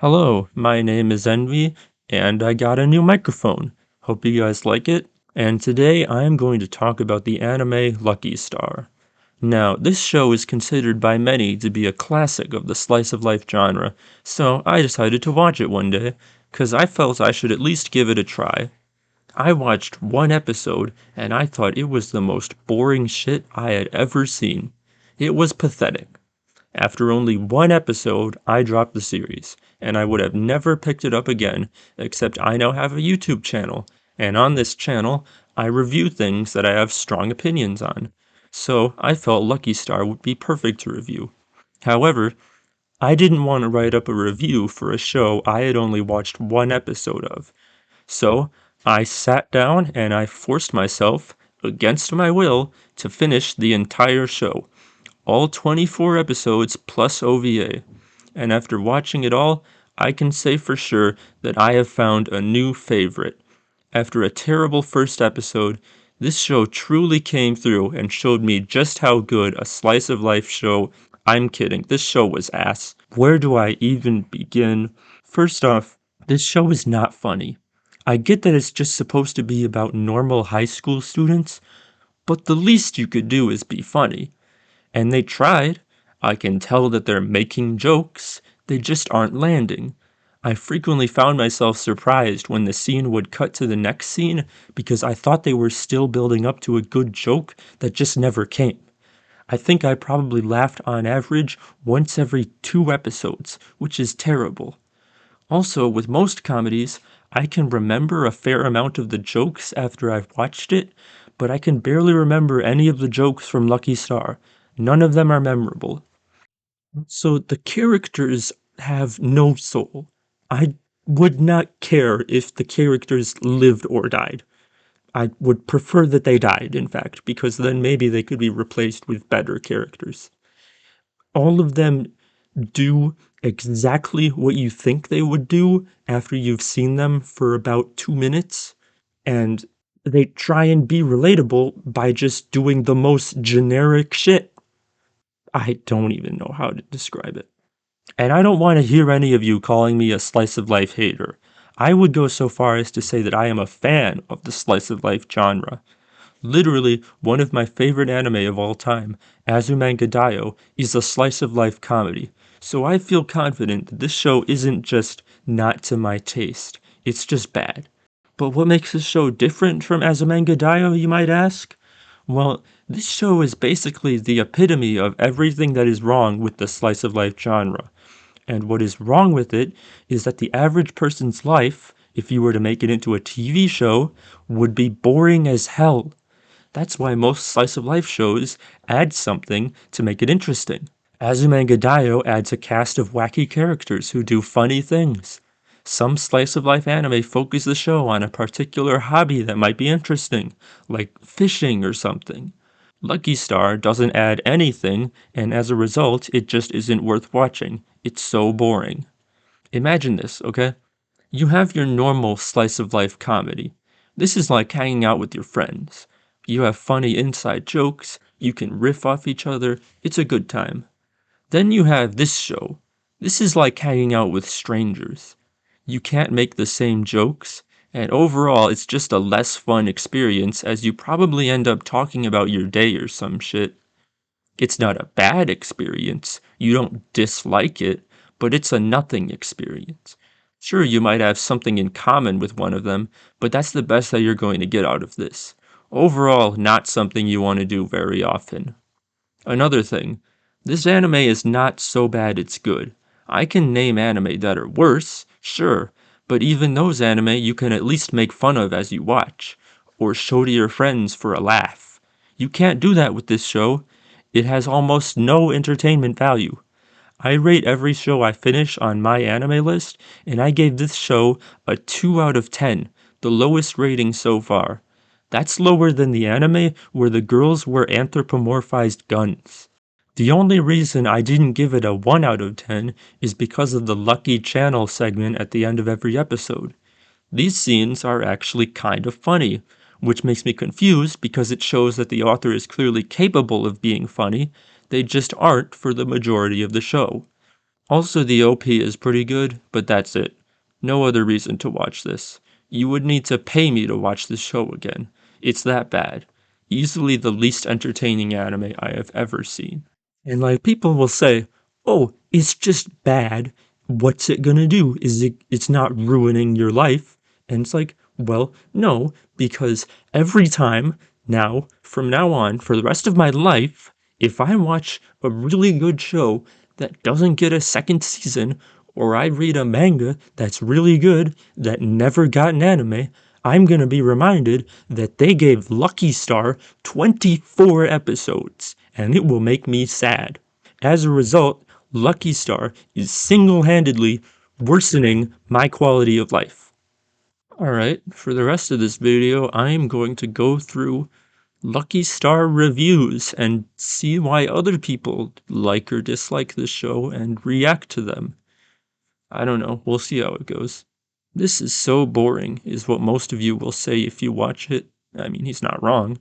Hello, my name is Envy, and I got a new microphone. Hope you guys like it. And today I am going to talk about the anime Lucky Star. Now, this show is considered by many to be a classic of the slice of life genre, so I decided to watch it one day, because I felt I should at least give it a try. I watched one episode, and I thought it was the most boring shit I had ever seen. It was pathetic. After only one episode, I dropped the series, and I would have never picked it up again, except I now have a YouTube channel, and on this channel, I review things that I have strong opinions on. So I felt Lucky Star would be perfect to review. However, I didn't want to write up a review for a show I had only watched one episode of. So I sat down and I forced myself, against my will, to finish the entire show, all 24 episodes plus OVA, and after watching it all, I can say for sure that I have found a new favorite. After a terrible first episode, this show truly came through and showed me just how good a slice of life show. I'm kidding, this show was ass. Where do I even begin? First off, this show is not funny. I get that it's just supposed to be about normal high school students, but the least you could do is be funny. And they tried. I can tell that they're making jokes, they just aren't landing. I frequently found myself surprised when the scene would cut to the next scene because I thought they were still building up to a good joke that just never came. I think I probably laughed on average once every 2 episodes, which is terrible. Also, with most comedies, I can remember a fair amount of the jokes after I've watched it, but I can barely remember any of the jokes from Lucky Star. None of them are memorable. So the characters have no soul. I would not care if the characters lived or died. I would prefer that they died, in fact, because then maybe they could be replaced with better characters. All of them do exactly what you think they would do after you've seen them for about 2 minutes, and they try and be relatable by just doing the most generic shit. I don't even know how to describe it. And I don't want to hear any of you calling me a slice of life hater. I would go so far as to say that I am a fan of the slice of life genre. Literally, one of my favorite anime of all time, Azumanga Daioh, is a slice of life comedy. So I feel confident that this show isn't just not to my taste, it's just bad. But what makes this show different from Azumanga Daioh, you might ask? Well, this show is basically the epitome of everything that is wrong with the slice of life genre. And what is wrong with it is that the average person's life, if you were to make it into a TV show, would be boring as hell. That's why most slice of life shows add something to make it interesting. Azumanga Daioh adds a cast of wacky characters who do funny things. Some slice of life anime focus the show on a particular hobby that might be interesting, like fishing or something. Lucky Star doesn't add anything, and as a result, it just isn't worth watching. It's so boring. Imagine this, okay? You have your normal slice of life comedy. This is like hanging out with your friends. You have funny inside jokes, you can riff off each other, it's a good time. Then you have this show. This is like hanging out with strangers. You can't make the same jokes, and overall it's just a less fun experience as you probably end up talking about your day or some shit. It's not a bad experience, you don't dislike it, but it's a nothing experience. Sure, you might have something in common with one of them, but that's the best that you're going to get out of this. Overall, not something you want to do very often. Another thing, this anime is not so bad it's good. I can name anime that are worse, sure, but even those anime you can at least make fun of as you watch, or show to your friends for a laugh. You can't do that with this show. It has almost no entertainment value. I rate every show I finish on my anime list, and I gave this show a 2 out of 10, the lowest rating so far. That's lower than the anime where the girls were anthropomorphized guns. The only reason I didn't give it a 1 out of 10 is because of the Lucky Channel segment at the end of every episode. These scenes are actually kind of funny, which makes me confused because it shows that the author is clearly capable of being funny, they just aren't for the majority of the show. Also, the OP is pretty good, but that's it. No other reason to watch this. You would need to pay me to watch this show again. It's that bad. Easily the least entertaining anime I have ever seen. And like people will say, "Oh, it's just bad. What's it gonna do? It's not ruining your life." And it's like, "Well, no, because every time now, from now on, for the rest of my life, if I watch a really good show that doesn't get a second season, or I read a manga that's really good that never got an anime, I'm gonna be reminded that they gave Lucky Star 24 episodes, and it will make me sad. As a result, Lucky Star is single-handedly worsening my quality of life." Alright, for the rest of this video, I am going to go through Lucky Star reviews and see why other people like or dislike this show and react to them. I don't know, we'll see how it goes. This is so boring, is what most of you will say if you watch it. I mean, he's not wrong.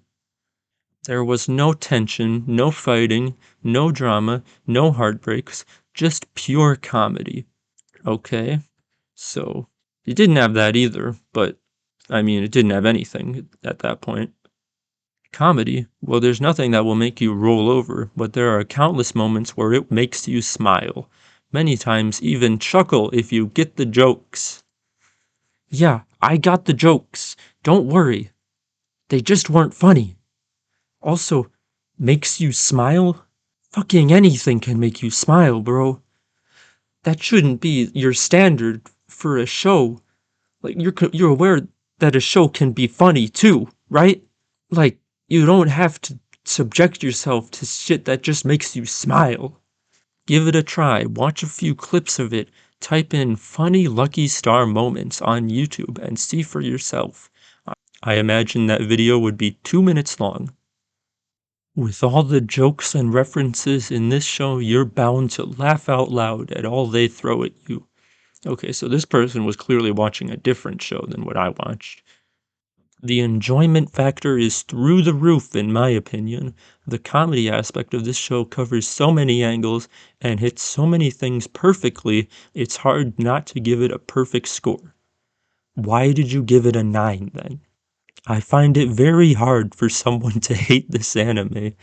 There was no tension, no fighting, no drama, no heartbreaks, just pure comedy. Okay, so it didn't have that either, but I mean, it didn't have anything at that point. Comedy? Well, there's nothing that will make you roll over, but there are countless moments where it makes you smile. Many times even chuckle if you get the jokes. Yeah, I got the jokes. Don't worry. They just weren't funny. Also, makes you smile? Fucking anything can make you smile, bro. That shouldn't be your standard for a show. Like, you're aware that a show can be funny too, right? Like, you don't have to subject yourself to shit that just makes you smile. Give it a try, watch a few clips of it, type in funny Lucky Star moments on YouTube and see for yourself. I imagine that video would be 2 minutes long. With all the jokes and references in this show, you're bound to laugh out loud at all they throw at you. Okay, so this person was clearly watching a different show than what I watched. The enjoyment factor is through the roof, in my opinion. The comedy aspect of this show covers so many angles and hits so many things perfectly, it's hard not to give it a perfect score. Why did you give it a 9 then? I find it very hard for someone to hate this anime.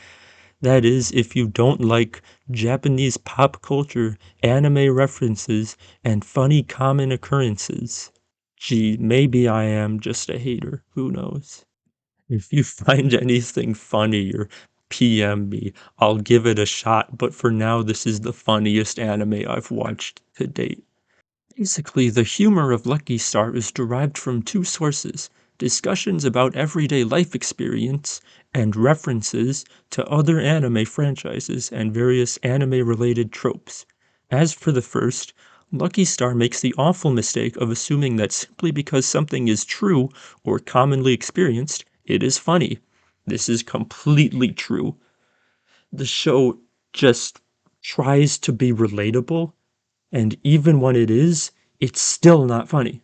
That is, if you don't like Japanese pop culture, anime references, and funny common occurrences. Gee, maybe I am just a hater. Who knows? If you find anything funny or PM me, I'll give it a shot, but for now, this is the funniest anime I've watched to date. Basically, the humor of Lucky Star is derived from two sources: discussions about everyday life experience and references to other anime franchises and various anime-related tropes. As for the first, Lucky Star makes the awful mistake of assuming that simply because something is true or commonly experienced, it is funny. This is completely true. The show just tries to be relatable, and even when it is, it's still not funny.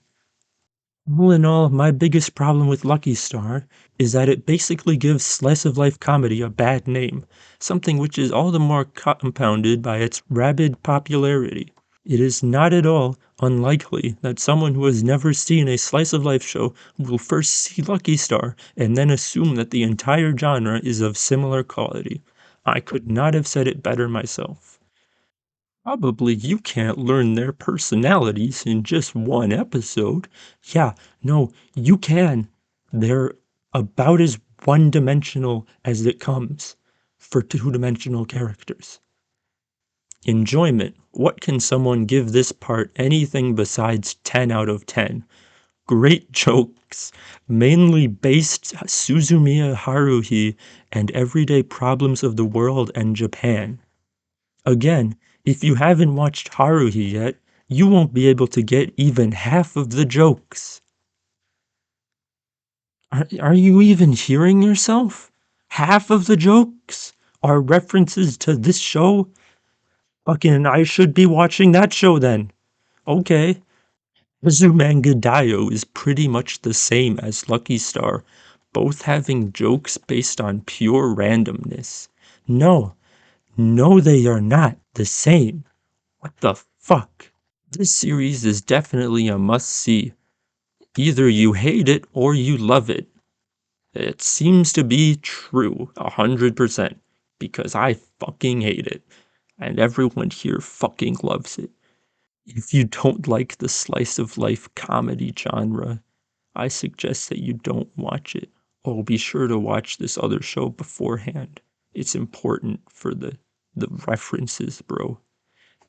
All in all, my biggest problem with Lucky Star is that it basically gives slice of life comedy a bad name, something which is all the more compounded by its rabid popularity. It is not at all unlikely that someone who has never seen a slice of life show will first see Lucky Star and then assume that the entire genre is of similar quality. I could not have said it better myself. Probably you can't learn their personalities in just one episode. Yeah, no, you can. They're about as one-dimensional as it comes for two-dimensional characters. Enjoyment. What can someone give this part anything besides 10 out of 10? Great jokes, mainly based Suzumiya Haruhi and everyday problems of the world and Japan. Again, if you haven't watched Haruhi yet, you won't be able to get even half of the jokes. Are you even hearing yourself? Half of the jokes are references to this show? Fucking, I should be watching that show then. Okay. Azumanga Daioh is pretty much the same as Lucky Star, both having jokes based on pure randomness. No, no, they are not the same. What the fuck? This series is definitely a must-see. Either you hate it or you love it. It seems to be true, 100%, because I fucking hate it, and everyone here fucking loves it. If you don't like the slice of life comedy genre, I suggest that you don't watch it. Or be sure to watch this other show beforehand. It's important for the references, bro.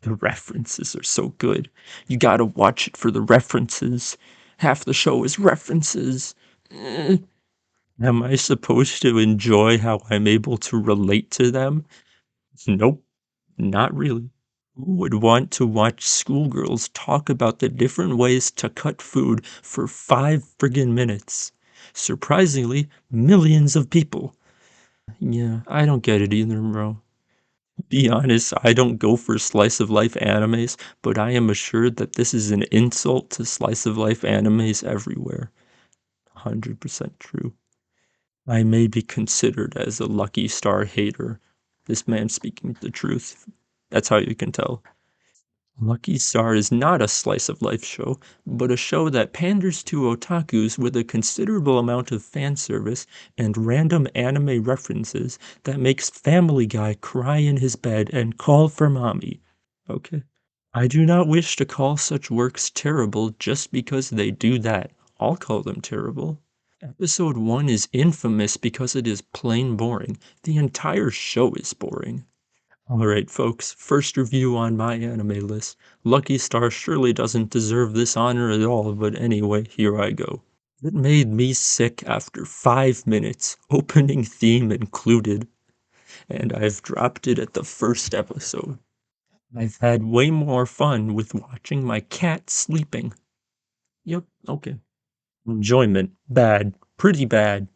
The references are so good. You gotta watch it for the references. Half the show is references. Eh. Am I supposed to enjoy how I'm able to relate to them? Nope, not really. Who would want to watch schoolgirls talk about the different ways to cut food for 5 friggin' minutes? Surprisingly, millions of people. Yeah, I don't get it either, bro. Be honest, I don't go for slice of life animes, but I am assured that this is an insult to slice of life animes everywhere. 100% true. I may be considered as a Lucky Star hater. This man speaking the truth. That's how you can tell. Lucky Star is not a slice of life show, but a show that panders to otakus with a considerable amount of fan service and random anime references that makes Family Guy cry in his bed and call for mommy. Okay. I do not wish to call such works terrible just because they do that. I'll call them terrible. Episode 1 is infamous because it is plain boring. The entire show is boring. Alright, folks, first review on my anime list. Lucky Star surely doesn't deserve this honor at all, but anyway, here I go. It made me sick after 5 minutes, opening theme included, and I've dropped it at the first episode. I've had way more fun with watching my cat sleeping. Yep, okay. Enjoyment, bad, pretty bad.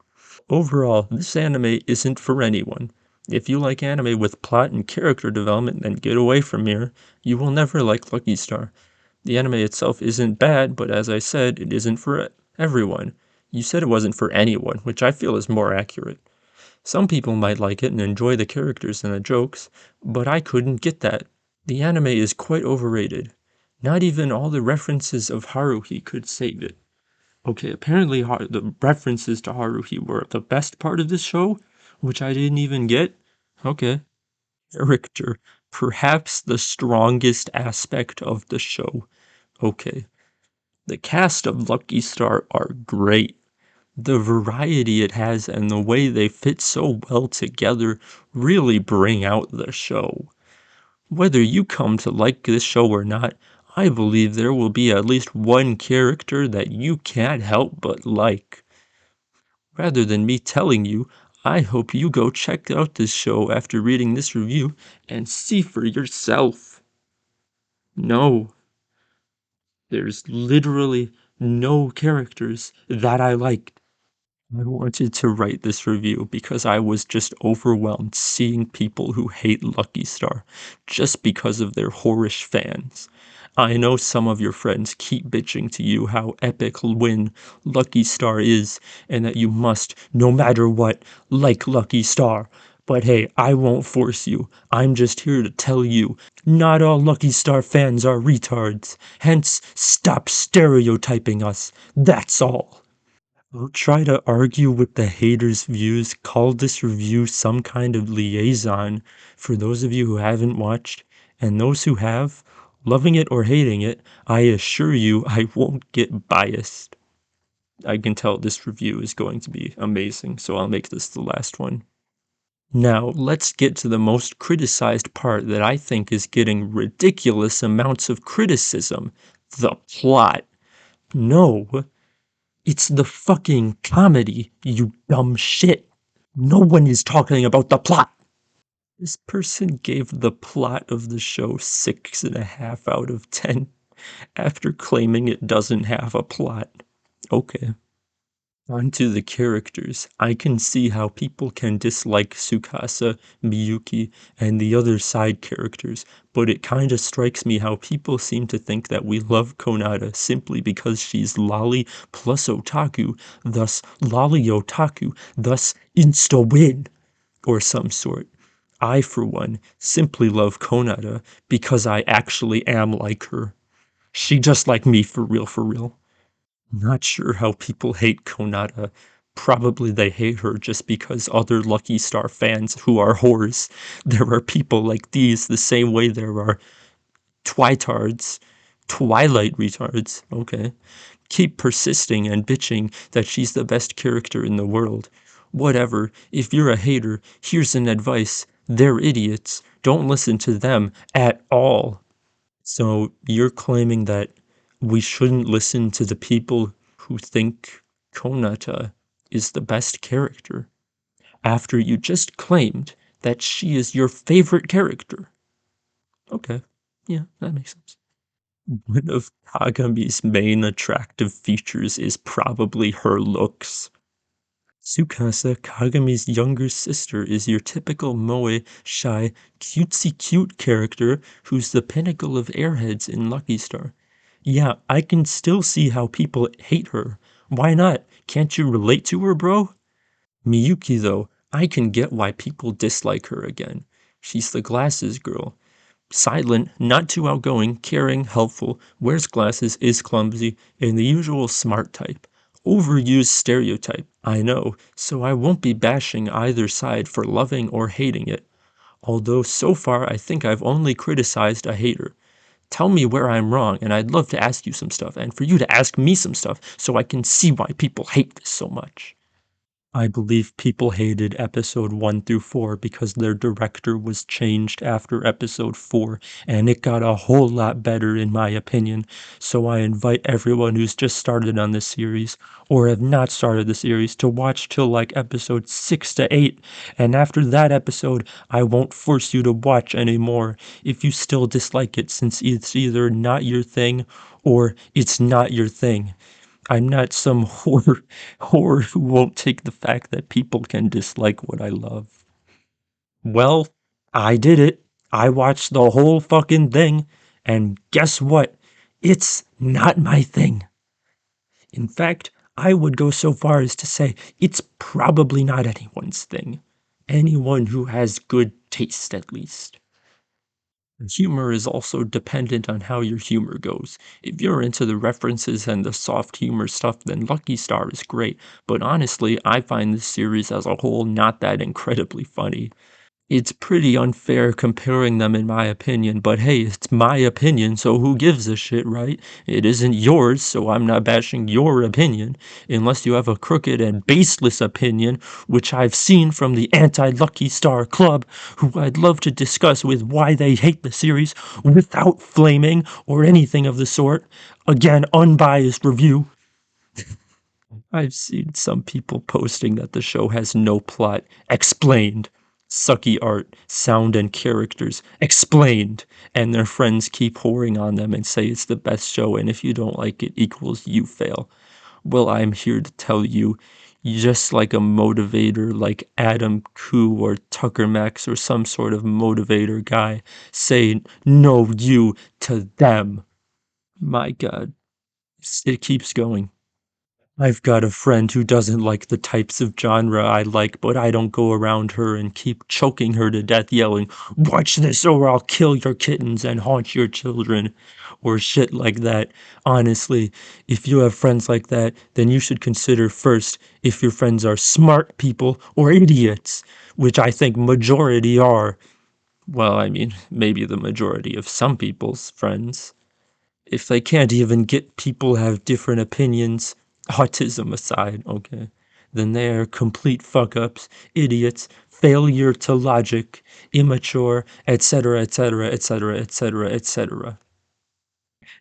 Overall, this anime isn't for anyone. If you like anime with plot and character development, then get away from here. You will never like Lucky Star. The anime itself isn't bad, but as I said, it isn't for everyone. You said it wasn't for anyone, which I feel is more accurate. Some people might like it and enjoy the characters and the jokes, but I couldn't get that. The anime is quite overrated. Not even all the references of Haruhi could save it. Okay, apparently the references to Haruhi were the best part of this show, which I didn't even get. Okay. Character, perhaps the strongest aspect of the show. Okay. The cast of Lucky Star are great. The variety it has and the way they fit so well together really bring out the show. Whether you come to like this show or not, I believe there will be at least one character that you can't help but like. Rather than me telling you, I hope you go check out this show after reading this review and see for yourself. No, there's literally no characters that I liked. I wanted to write this review because I was just overwhelmed seeing people who hate Lucky Star just because of their whorish fans. I know some of your friends keep bitching to you how epic win Lucky Star is and that you must, no matter what, like Lucky Star. But hey, I won't force you. I'm just here to tell you, not all Lucky Star fans are retards. Hence, stop stereotyping us. That's all. Don't try to argue with the haters' views. Call this review some kind of liaison for those of you who haven't watched, and those who have, loving it or hating it, I assure you I won't get biased. I can tell this review is going to be amazing, so I'll make this the last one. Now, let's get to the most criticized part that I think is getting ridiculous amounts of criticism: the plot. No, it's the fucking comedy, you dumb shit. No one is talking about the plot. This person gave the plot of the show 6.5 out of 10 after claiming it doesn't have a plot. Okay. Onto the characters. I can see how people can dislike Tsukasa, Miyuki, and the other side characters, but it kinda strikes me how people seem to think that we love Konata simply because she's lolly plus otaku, thus lolly otaku, thus insta-win, or some sort. I, for one, simply love Konata because I actually am like her. She just like me for real, for real. Not sure how people hate Konata. Probably they hate her just because other Lucky Star fans who are whores. There are people like these the same way there are twitards, Twilight retards, okay, keep persisting and bitching that she's the best character in the world. Whatever, if you're a hater, here's an advice. They're idiots. Don't listen to them at all. So you're claiming that we shouldn't listen to the people who think Konata is the best character after you just claimed that she is your favorite character. Okay. Yeah, that makes sense. One of Kagami's main attractive features is probably her looks. Tsukasa, Kagami's younger sister, is your typical moe, shy, cutesy cute character who's the pinnacle of airheads in Lucky Star. Yeah, I can still see how people hate her. Why not? Can't you relate to her, bro? Miyuki, though, I can get why people dislike her again. She's the glasses girl. Silent, not too outgoing, caring, helpful, wears glasses, is clumsy, and the usual smart type. Overused stereotype, I know, so I won't be bashing either side for loving or hating it. Although so far I think I've only criticized a hater. Tell me where I'm wrong, and I'd love to ask you some stuff, and for you to ask me some stuff, so I can see why people hate this so much. I believe people hated episode 1 through 4 because their director was changed after episode 4, and it got a whole lot better in my opinion. So I invite everyone who's just started on this series, or have not started the series, to watch till like episode 6 to 8, and after that episode, I won't force you to watch anymore if you still dislike it, since it's either not your thing, or it's not your thing. I'm not some whore who won't take the fact that people can dislike what I love. Well, I did it. I watched the whole fucking thing, and guess what? It's not my thing. In fact, I would go so far as to say it's probably not anyone's thing. Anyone who has good taste, at least. Humor is also dependent on how your humor goes. If you're into the references and the soft humor stuff, then Lucky Star is great, but honestly, I find this series as a whole not that incredibly funny. It's pretty unfair comparing them in my opinion, but hey, it's my opinion, so who gives a shit, right? It isn't yours, so I'm not bashing your opinion, unless you have a crooked and baseless opinion, which I've seen from the Anti-Lucky Star Club, who I'd love to discuss with why they hate the series without flaming or anything of the sort. Again, unbiased review. I've seen some people posting that the show has no plot. Explained. Sucky art, sound, and characters. Explained. And their friends keep whoring on them and say it's the best show, and if you don't like it, equals you fail. Well, I'm here to tell you, just like a motivator like Adam Koo or Tucker Max or some sort of motivator guy, say no you to them. My God, it keeps going. I've got a friend who doesn't like the types of genre I like, but I don't go around her and keep choking her to death yelling, "Watch this or I'll kill your kittens and haunt your children," or shit like that. Honestly, if you have friends like that, then you should consider first if your friends are smart people or idiots, which I think majority are. Well, I mean, maybe the majority of some people's friends. If they can't even get people have different opinions, autism aside, okay, then they are complete fuck ups, idiots, failure to logic, immature, etc., etc., etc., etc., etc.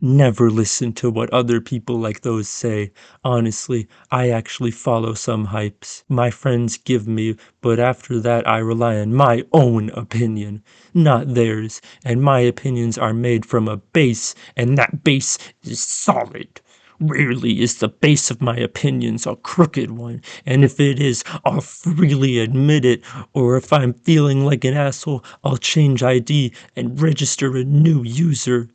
Never listen to what other people like those say. Honestly, I actually follow some hypes my friends give me, but after that I rely on my own opinion, not theirs, and my opinions are made from a base, and that base is solid. Rarely is the base of my opinions a crooked one, and if it is, I'll freely admit it, or if I'm feeling like an asshole, I'll change ID and register a new user.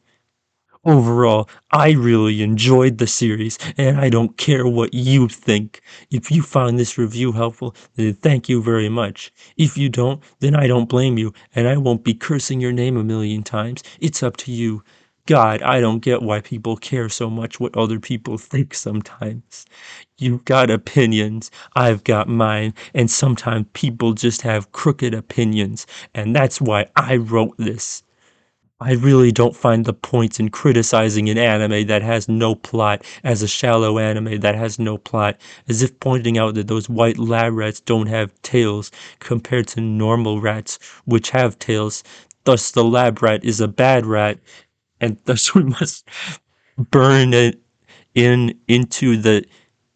Overall, I really enjoyed the series, and I don't care what you think. If you found this review helpful, then thank you very much. If you don't, then I don't blame you, and I won't be cursing your name a million times. It's up to you. God, I don't get why people care so much what other people think sometimes. You've got opinions, I've got mine, and sometimes people just have crooked opinions, and that's why I wrote this. I really don't find the point in criticizing an anime that has no plot as a shallow anime that has no plot, as if pointing out that those white lab rats don't have tails compared to normal rats which have tails. Thus, the lab rat is a bad rat, and thus we must burn it into the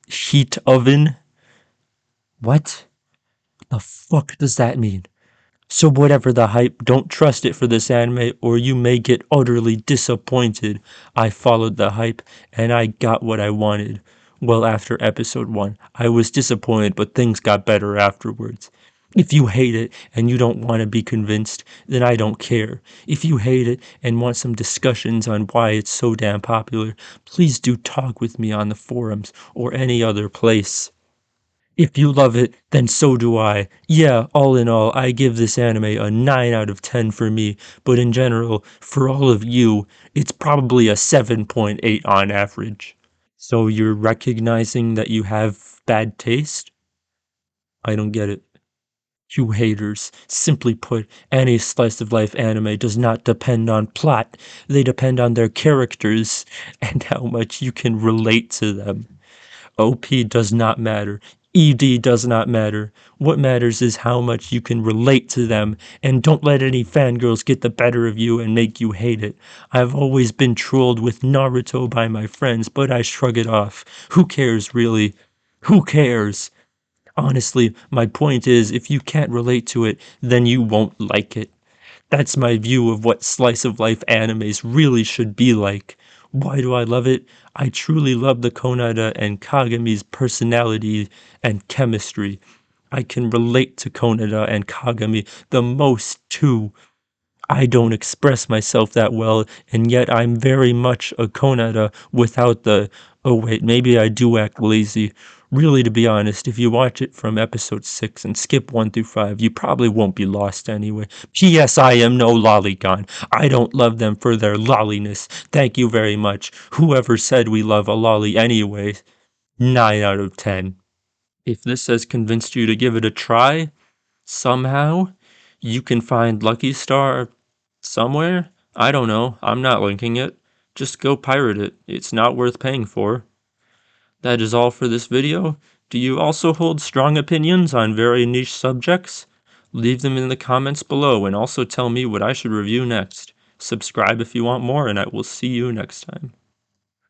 heat oven. What the fuck does that mean? So whatever the hype, don't trust it for this anime or you may get utterly disappointed. I followed the hype and I got what I wanted. Well, after episode 1, I was disappointed, but things got better afterwards. If you hate it and you don't want to be convinced, then I don't care. If you hate it and want some discussions on why it's so damn popular, please do talk with me on the forums or any other place. If you love it, then so do I. Yeah, all in all, I give this anime a 9 out of 10 for me, but in general, for all of you, it's probably a 7.8 on average. So you're recognizing that you have bad taste? I don't get it. You haters. Simply put, any slice of life anime does not depend on plot. They depend on their characters and how much you can relate to them. OP does not matter. ED does not matter. What matters is how much you can relate to them, and don't let any fangirls get the better of you and make you hate it. I've always been trolled with Naruto by my friends, but I shrug it off. Who cares, really? Who cares? Honestly, my point is, if you can't relate to it, then you won't like it. That's my view of what slice of life animes really should be like. Why do I love it? I truly love the Konada and Kagami's personality and chemistry. I can relate to Konada and Kagami the most too. I don't express myself that well, and yet I'm very much a Konada without the, oh wait, maybe I do act lazy. Really, to be honest, if you watch it from episode 6 and skip 1 through 5, you probably won't be lost anyway. P.S. I am no lolicon. I don't love them for their lolliness. Thank you very much. Whoever said we love a lolly anyway? 9 out of 10. If this has convinced you to give it a try, somehow, you can find Lucky Star somewhere. I don't know. I'm not linking it. Just go pirate it. It's not worth paying for. That is all for this video. Do you also hold strong opinions on very niche subjects? Leave them in the comments below and also tell me what I should review next. Subscribe if you want more, and I will see you next time.